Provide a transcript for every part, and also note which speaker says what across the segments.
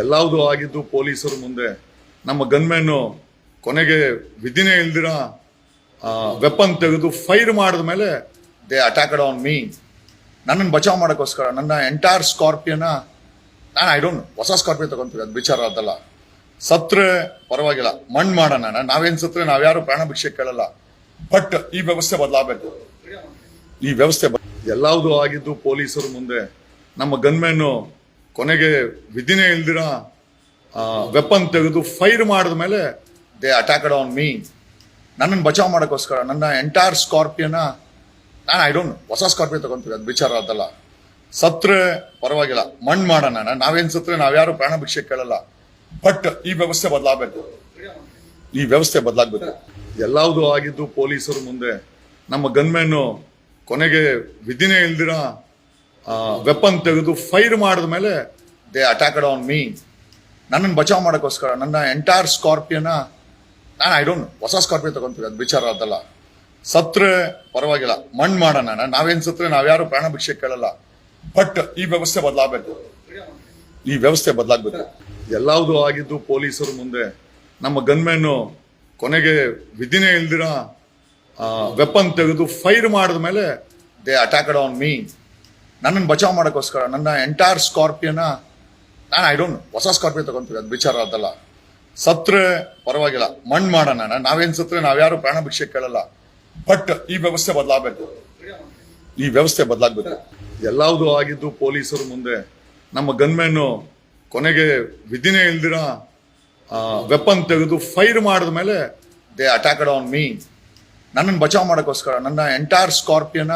Speaker 1: ಎಲ್ಲಾವುದು ಆಗಿದ್ದು ಪೊಲೀಸರು ಮುಂದೆ. ನಮ್ಮ ಗನ್ಮೆನ್ನು ಕೊನೆಗೆ ವಿಧಿನೇ ಇಲ್ದಿರ ವೆಪನ್ ತೆಗೆದು ಫೈರ್ ಮಾಡಿದ ಮೇಲೆ ದೇ ಅಟ್ಯಾಕ್ಡ್ ಆನ್ ಮೀ. ನನ್ನನ್ನು ಬಚಾವ್ ಮಾಡೋಕ್ಕೋಸ್ಕರ ನನ್ನ ಎಂಟೈರ್ ಸ್ಕಾರ್ಪಿಯನ್ನ ನಾನು ಹೊಸ ಸ್ಕಾರ್ಪಿಯೋ ತಗೊಂತೀವಿ, ಅದು ವಿಚಾರ ಅದಲ್ಲ. ಸತ್ರೆ ಪರವಾಗಿಲ್ಲ, ಮಣ್ಣು ಮಾಡೋಣ, ನಾವೇನು ಸತ್ರೆ ನಾವ್ಯಾರು ಪ್ರಾಣ ಭಿಕ್ಷೆ ಕೇಳಲ್ಲ. ಬಟ್ ಈ ವ್ಯವಸ್ಥೆ ಬದಲಾಗಬೇಕು. ಈ ವ್ಯವಸ್ಥೆ ಎಲ್ಲಾವುದು ಆಗಿದ್ದು ಪೊಲೀಸರು ಮುಂದೆ. ನಮ್ಮ ಗನ್ಮೆನ್ನು ಕೊನೆಗೆ ವಿಧಿನೇ ಇಲ್ದಿರ ವೆಪನ್ ತೆಗೆದು ಫೈರ್ ಮಾಡಿದ ಮೇಲೆ ದೇ ಅಟ್ಯಾಕ್ಡ್ ಆನ್ ಮೀ. ನನ್ನನ್ನು ಬಚಾವ್ ಮಾಡೋಕ್ಕೋಸ್ಕರ ನನ್ನ ಎಂಟೈರ್ ಸ್ಕಾರ್ಪಿಯನ್ನ ನಾನು ಹೊಸ ಸ್ಕಾರ್ಪಿಯೋ ತಗೊಂತೀವಿ, ಅದು ವಿಚಾರ ಅದಲ್ಲ. ಸತ್ರೆ ಪರವಾಗಿಲ್ಲ, ಮಣ್ಣು ಮಾಡೋಣ, ನಾವೇನು ಸತ್ರೆ ನಾವ್ಯಾರು ಪ್ರಾಣ ಭಿಕ್ಷೆ ಕೇಳಲ್ಲ. ಬಟ್ ಈ ವ್ಯವಸ್ಥೆ ಬದಲಾಗಬೇಕು. ಈ ವ್ಯವಸ್ಥೆ ಬದಲಾಗಬೇಕು. ಎಲ್ಲಾವುದು ಆಗಿದ್ದು ಪೊಲೀಸರು ಮುಂದೆ. ನಮ್ಮ ಗನ್ಮೆನ್ನು ಕೊನೆಗೆ ವಿಧಿನೇ ಇಲ್ದಿರ ವೆಪನ್ ತೆಗೆದು ಫೈರ್ ಮಾಡಿದ ಮೇಲೆ ದೇ ಅಟ್ಯಾಕ್ಡ್ ಆನ್ ಮೀ. ನನ್ನನ್ನು ಬಚಾವ್ ಮಾಡೋಕ್ಕೋಸ್ಕರ ನನ್ನ ಎಂಟೈರ್ ಸ್ಕಾರ್ಪಿಯನ್ನ ನಾನು ಹೊಸ ಸ್ಕಾರ್ಪಿಯೋ ತಗೊಂತೀವಿ, ಅದು ವಿಚಾರ ಅದಲ್ಲ. ಸತ್ರೆ ಪರವಾಗಿಲ್ಲ, ಮಣ್ಣು ಮಾಡೋಣ, ನಾವೇನು ಸತ್ರೆ ನಾವ್ಯಾರು ಪ್ರಾಣ ಭಿಕ್ಷೆ ಕೇಳಲ್ಲ. ಬಟ್ ಈ ವ್ಯವಸ್ಥೆ ಬದಲಾಗಬೇಕು. ಈ ವ್ಯವಸ್ಥೆ ಬದಲಾಗಬೇಕು. ಎಲ್ಲಾವುದು ಆಗಿದ್ದು ಪೊಲೀಸರು ಮುಂದೆ. ನಮ್ಮ ಗನ್ಮೆನ್ನು ಕೊನೆಗೆ ವಿಧಿನೇ ಇಲ್ದಿರ ವೆಪನ್ ತೆಗೆದು ಫೈರ್ ಮಾಡಿದ ಮೇಲೆ ದೇ ಅಟ್ಯಾಕ್ಡ್ ಆನ್ ಮೀ. ನನ್ನನ್ನು ಬಚಾವ್ ಮಾಡೋಕ್ಕೋಸ್ಕರ ನನ್ನ ಎಂಟೈರ್ ಸ್ಕಾರ್ಪಿಯನ್ನ ನಾನು ಹೊಸ ಸ್ಕಾರ್ಪಿಯೋ ತಗೊಂತೀವಿ, ಅದು ವಿಚಾರ ಅದಲ್ಲ. ಸತ್ರೆ ಪರವಾಗಿಲ್ಲ, ಮಣ್ಣು ಮಾಡೋಣ, ನಾವೇನು ಸತ್ರೆ ನಾವ್ಯಾರು ಪ್ರಾಣ ಭಿಕ್ಷೆ ಕೇಳಲ್ಲ. ಬಟ್ ಈ ವ್ಯವಸ್ಥೆ ಬದಲಾಗಬೇಕು. ಈ ವ್ಯವಸ್ಥೆ ಬದಲಾಗಬೇಕು. ಎಲ್ಲಾವುದು ಆಗಿದ್ದು ಪೊಲೀಸರು ಮುಂದೆ. ನಮ್ಮ ಗನ್ಮೆನ್ನು ಕೊನೆಗೆ ವಿಧಿನೇ ಇಲ್ದಿರ ವೆಪನ್ ತೆಗೆದು ಫೈರ್ ಮಾಡಿದ ಮೇಲೆ ದೇ ಅಟ್ಯಾಕ್ಡ್ ಆನ್ ಮೀ. ನನ್ನನ್ನು ಬಚಾವ್ ಮಾಡೋಕ್ಕೋಸ್ಕರ ನನ್ನ ಎಂಟೈರ್ ಸ್ಕಾರ್ಪಿಯನ್ನ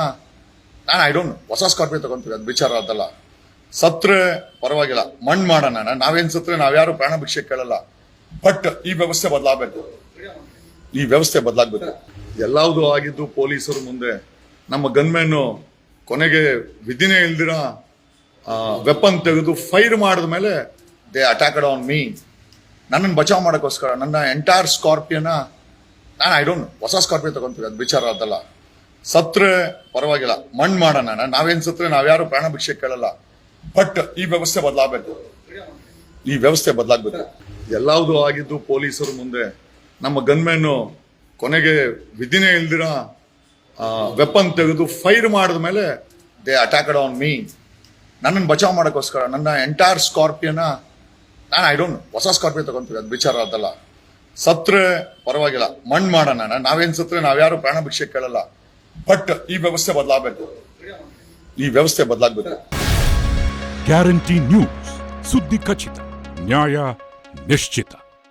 Speaker 1: ನಾನು ಹೊಸ ಸ್ಕಾರ್ಪಿಯೋ ತಗೊಂತೀವಿ, ಅದು ವಿಚಾರ ಅದಲ್ಲ. ಸತ್ರೆ ಪರವಾಗಿಲ್ಲ, ಮಣ್ಣು ಮಾಡೋಣ, ನಾವೇನು ಸತ್ರೆ ನಾವ್ಯಾರು ಪ್ರಾಣ ಭಿಕ್ಷೆ ಕೇಳಲ್ಲ. ಬಟ್ ಈ ವ್ಯವಸ್ಥೆ ಬದಲಾಗಬೇಕು. ಈ ವ್ಯವಸ್ಥೆ ಬದಲಾಗಬೇಕು. ಎಲ್ಲಾವುದು ಆಗಿದ್ದು ಪೊಲೀಸರು ಮುಂದೆ. ನಮ್ಮ ಗನ್ಮೆನ್ನು ಕೊನೆಗೆ ವಿಧಿನೇ ಇಲ್ದಿರ ವೆಪನ್ ತೆಗೆದು ಫೈರ್ ಮಾಡಿದ ಮೇಲೆ ದೇ ಅಟ್ಯಾಕ್ಡ್ ಆನ್ ಮೀ. ನನ್ನನ್ನು ಬಚಾವ್ ಮಾಡೋಕ್ಕೋಸ್ಕರ ನನ್ನ ಎಂಟೈರ್ ಸ್ಕಾರ್ಪಿಯನ್ನ ನಾನು ಹೊಸ ಸ್ಕಾರ್ಪಿಯೋ ತಗೊಂತೀವಿ, ಅದು ವಿಚಾರ ಅದಲ್ಲ. ಸತ್ರೆ ಪರವಾಗಿಲ್ಲ, ಮಣ್ಣು ಮಾಡೋಣ, ನಾವೇನು ಸತ್ರೆ ನಾವ್ಯಾರು ಪ್ರಾಣ ಭಿಕ್ಷೆ ಕೇಳಲ್ಲ. ಬಟ್ ಈ ವ್ಯವಸ್ಥೆ ಬದಲಾಗಬೇಕು. ಈ ವ್ಯವಸ್ಥೆ ಬದಲಾಗಬೇಕು. ಎಲ್ಲಾವುದು ಆಗಿದ್ದು ಪೊಲೀಸರು ಮುಂದೆ. ನಮ್ಮ ಗನ್ಮೆನ್ನು ಕೊನೆಗೆ ವಿಧಿನೇ ಇಲ್ದಿರ ವೆಪನ್ ತೆಗೆದು ಫೈರ್ ಮಾಡಿದ ಮೇಲೆ ದೇ ಅಟ್ಯಾಕ್ಡ್ ಆನ್ ಮೀ. ನನ್ನನ್ನು ಬಚಾವ್ ಮಾಡೋಕ್ಕೋಸ್ಕರ ನನ್ನ ಎಂಟೈರ್ ಸ್ಕಾರ್ಪಿಯನ್ನ ನಾನು ಹೊಸ ಸ್ಕಾರ್ಪಿಯೋ ತಗೊಂತೀವಿ, ಅದು ವಿಚಾರ ಅದಲ್ಲ. ಸತ್ರೆ ಪರವಾಗಿಲ್ಲ, ಮಣ್ಣು ಮಾಡೋಣ, ನಾವೇನು ಸತ್ರೆ ನಾವ್ಯಾರು ಪ್ರಾಣ ಭಿಕ್ಷೆ ಕೇಳಲ್ಲ. ಬಟ್ ಈ ವ್ಯವಸ್ಥೆ ಬದಲಾಗಬೇಕು. ಈ ವ್ಯವಸ್ಥೆ ಬದಲಾಗಬೇಕು.
Speaker 2: ಗ್ಯಾರಂಟಿ ನ್ಯೂಸ್, ಸುದ್ದಿ ಖಚಿತ, ನ್ಯಾಯ ನಿಶ್ಚಿತ.